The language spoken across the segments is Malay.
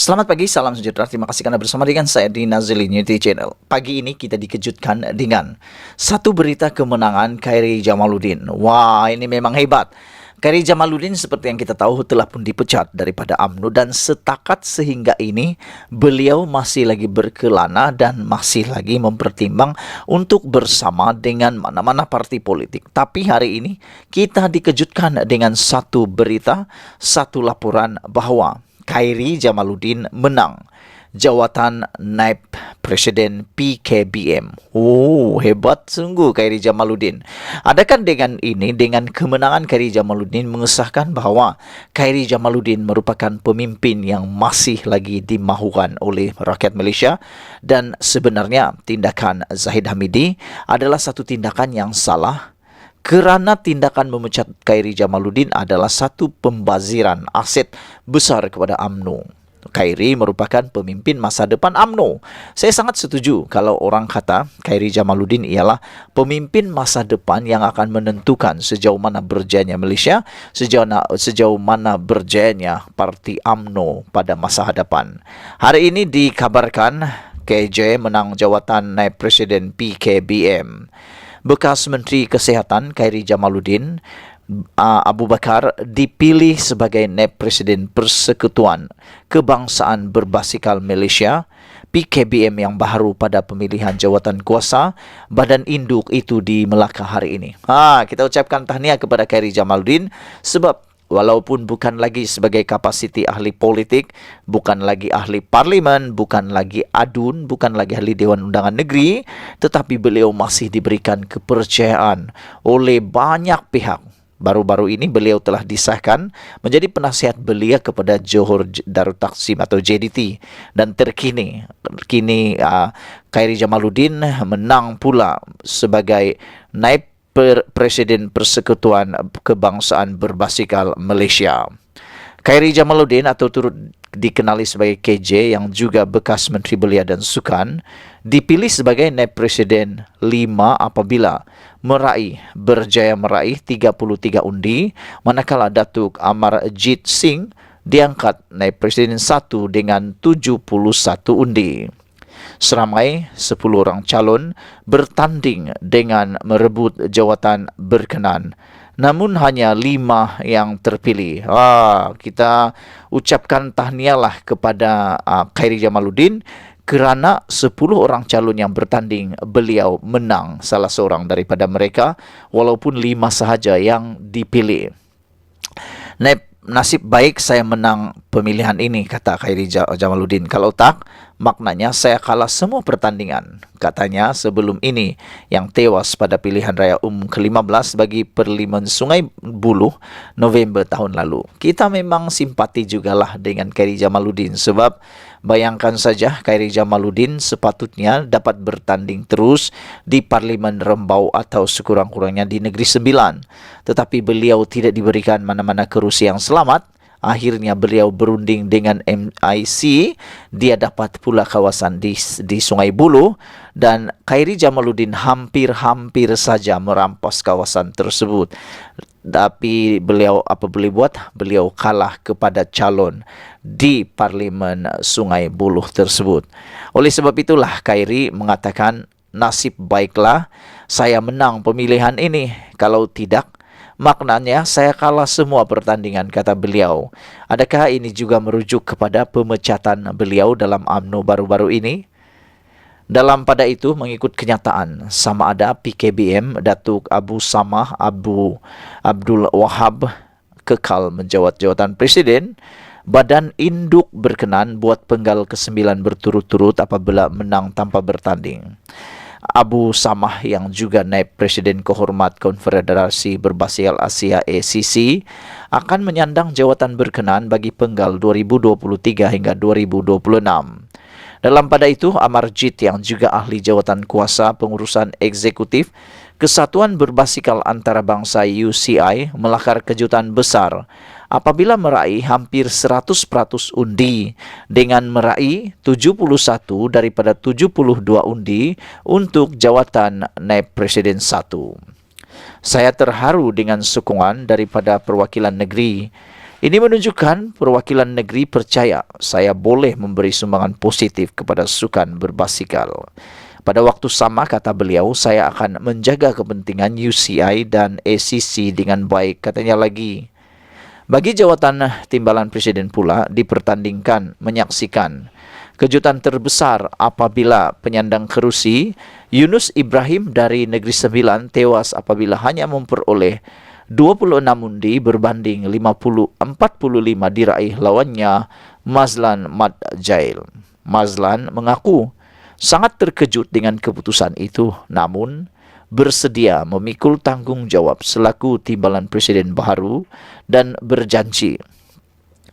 Selamat pagi, salam sejahtera. Terima kasih karena bersama dengan saya di Nazili News Channel. Pagi ini kita dikejutkan dengan satu berita kemenangan Khairi Jamaluddin. Wah, ini memang hebat. Khairi Jamaluddin seperti yang kita tahu telah pun dipecat daripada UMNO dan setakat sehingga ini beliau masih lagi berkelana dan masih lagi mempertimbang untuk bersama dengan mana-mana parti politik. Tapi hari ini kita dikejutkan dengan satu berita, satu laporan bahwa Khairi Jamaluddin menang jawatan naib presiden PKBM. Oh, hebat sungguh Khairi Jamaluddin. Adakah dengan ini, dengan kemenangan Khairi Jamaluddin mengesahkan bahawa Khairi Jamaluddin merupakan pemimpin yang masih lagi dimahukan oleh rakyat Malaysia, dan sebenarnya tindakan Zahid Hamidi adalah satu tindakan yang salah, kerana tindakan memecat Khairi Jamaluddin adalah satu pembaziran aset besar kepada UMNO. Khairi merupakan pemimpin masa depan UMNO. Saya sangat setuju kalau orang kata Khairi Jamaluddin ialah pemimpin masa depan yang akan menentukan sejauh mana berjayanya Malaysia, sejauh mana berjayanya parti UMNO pada masa hadapan. Hari ini dikabarkan KJ menang jawatan naib presiden PKBM. Bekas Menteri Kesihatan Khairi Jamaluddin Abu Bakar dipilih sebagai naib presiden Persekutuan Kebangsaan Berbasikal Malaysia PKBM yang baru pada pemilihan jawatan kuasa badan induk itu di Melaka hari ini. Kita ucapkan tahniah kepada Khairi Jamaluddin sebab walaupun bukan lagi sebagai kapasiti ahli politik, bukan lagi ahli parlimen, bukan lagi adun, bukan lagi ahli Dewan Undangan Negeri, tetapi beliau masih diberikan kepercayaan oleh banyak pihak. Baru-baru ini beliau telah disahkan menjadi penasihat belia kepada Johor Darul Takzim atau JDT, dan terkini Khairi Jamaluddin menang pula sebagai naib Presiden Persekutuan Kebangsaan Berbasikal Malaysia. Khairi Jamaluddin atau turut dikenali sebagai KJ yang juga bekas Menteri Belia dan Sukan dipilih sebagai naib presiden 5 apabila berjaya meraih 33 undi, manakala Datuk Amarjit Singh diangkat naib presiden 1 dengan 71 undi. Seramai 10 orang calon bertanding dengan merebut jawatan berkenan. Namun hanya 5 yang terpilih. Kita ucapkan tahniahlah kepada Khairi Jamaluddin kerana 10 orang calon yang bertanding beliau menang salah seorang daripada mereka, walaupun 5 sahaja yang dipilih. Nasib baik saya menang pemilihan ini, kata Khairi Jamaluddin. Kalau tak, maknanya saya kalah semua pertandingan, katanya sebelum ini yang tewas pada pilihan raya ke-15 bagi Parlimen Sungai Buloh November tahun lalu. Kita memang simpati jugalah dengan Khairi Jamaluddin sebab bayangkan saja Khairi Jamaluddin sepatutnya dapat bertanding terus di Parlimen Rembau atau sekurang-kurangnya di Negeri Sembilan. Tetapi beliau tidak diberikan mana-mana kerusi yang selamat. Akhirnya beliau berunding dengan MIC. Dia dapat pula kawasan di Sungai Buloh, dan Khairi Jamaluddin hampir saja merampas kawasan tersebut. Tapi beliau apa boleh buat? Beliau kalah kepada calon di Parlimen Sungai Buloh tersebut. Oleh sebab itulah Khairi mengatakan, nasib baiklah saya menang pemilihan ini. Kalau tidak, maknanya saya kalah semua pertandingan, kata beliau. Adakah ini juga merujuk kepada pemecatan beliau dalam UMNO baru-baru ini? Dalam pada itu, mengikut kenyataan, sama ada PKBM Datuk Abu Samah Abdul Wahab kekal menjawat jawatan presiden, badan induk berkenan buat penggal ke-9 berturut-turut apabila menang tanpa bertanding. Abu Samah yang juga naib Presiden Kehormat Konfederasi Berbasikal Asia ACC akan menyandang jawatan berkenan bagi penggal 2023 hingga 2026. Dalam pada itu, Amarjit yang juga ahli jawatan kuasa pengurusan eksekutif Kesatuan Berbasikal Antarabangsa UCI melakar kejutan besar apabila meraih hampir 100% undi dengan meraih 71 daripada 72 undi untuk jawatan naib presiden 1. Saya terharu dengan sokongan daripada perwakilan negeri Ini menunjukkan perwakilan negeri percaya saya boleh memberi sumbangan positif kepada sukan berbasikal. Pada waktu sama, kata beliau, saya akan menjaga kepentingan UCI dan ACC dengan baik, katanya lagi. Bagi jawatan timbalan presiden pula dipertandingkan menyaksikan kejutan terbesar apabila penyandang kerusi Yunus Ibrahim dari Negeri Sembilan tewas apabila hanya memperoleh 26 undi berbanding 45 diraih lawannya Mazlan Mad Jail. Mazlan mengaku sangat terkejut dengan keputusan itu, namun bersedia memikul tanggung jawab selaku timbalan presiden baru dan berjanji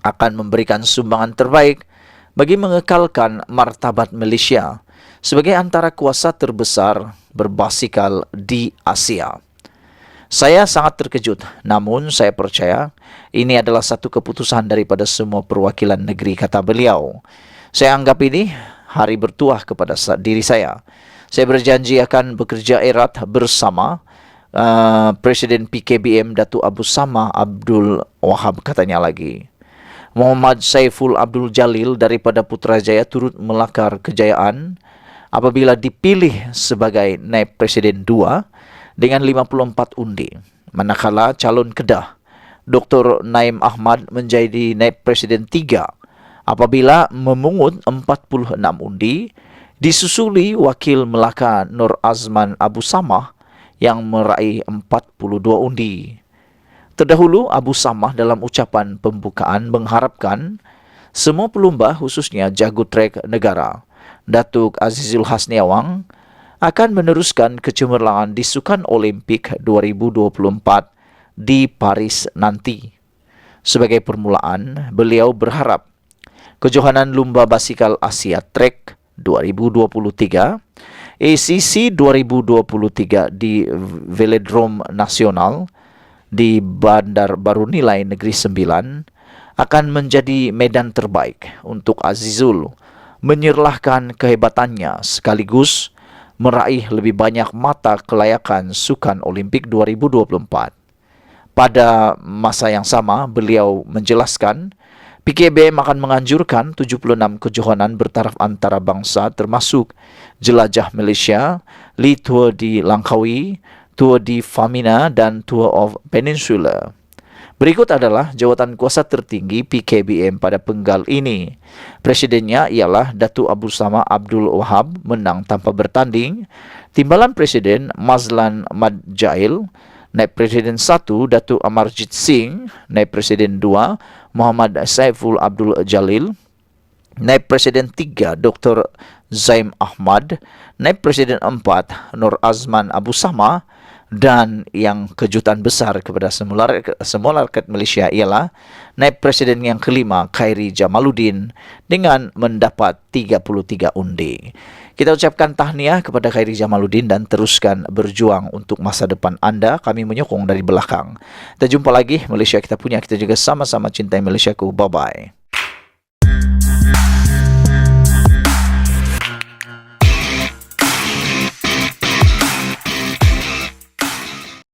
akan memberikan sumbangan terbaik bagi mengekalkan martabat Malaysia sebagai antara kuasa terbesar berbasikal di Asia. Saya sangat terkejut, namun saya percaya ini adalah satu keputusan daripada semua perwakilan negeri, kata beliau. Saya anggap ini hari bertuah kepada diri saya. Saya berjanji akan bekerja erat bersama Presiden PKBM Datuk Abu Samah Abdul Wahab, katanya lagi. Muhammad Saiful Abdul Jalil daripada Putrajaya turut melakar kejayaan apabila dipilih sebagai naib Presiden 2 dengan 54 undi. Manakala calon Kedah Dr. Naim Ahmad menjadi naib Presiden 3 apabila memungut 46 undi, disusuli wakil Melaka Nur Azman Abu Samah yang meraih 42 undi. Terdahulu, Abu Samah dalam ucapan pembukaan mengharapkan semua pelumba khususnya jago trek negara, Datuk Azizul Hasniawang, akan meneruskan kecemerlangan di Sukan Olimpik 2024 di Paris nanti. Sebagai permulaan, beliau berharap kejohanan Lumba Basikal Asia Trek 2023, ACC 2023 di Velodrome Nasional di Bandar Baru Nilai Negeri Sembilan akan menjadi medan terbaik untuk Azizul menyerlahkan kehebatannya sekaligus meraih lebih banyak mata kelayakan Sukan Olimpik 2024. Pada masa yang sama, beliau menjelaskan PKBM akan menganjurkan 76 kejohanan bertaraf antara bangsa termasuk Jelajah Malaysia, Lee Tour di Langkawi, Tour di Famina dan Tour of Peninsula. Berikut adalah jawatan kuasa tertinggi PKBM pada penggal ini. Presidennya ialah Datuk Abu Samah Abdul Wahab menang tanpa bertanding. Timbalan Presiden Mazlan Mad Jail, Naib Presiden 1 Datuk Amarjit Singh, Naib Presiden 2 Muhammad Saiful Abdul Jalil, Naib Presiden 3 Dr. Zaim Ahmad, Naib Presiden 4 Nur Azman Abu Samah, dan yang kejutan besar kepada semua rakyat Malaysia ialah Naib Presiden yang kelima Khairi Jamaluddin dengan mendapat 33 undi. Kita ucapkan tahniah kepada Khairi Jamaluddin dan teruskan berjuang untuk masa depan anda. Kami menyokong dari belakang. Kita jumpa lagi. Malaysia kita punya, kita juga sama-sama cintai Malaysiaku. Bye-bye.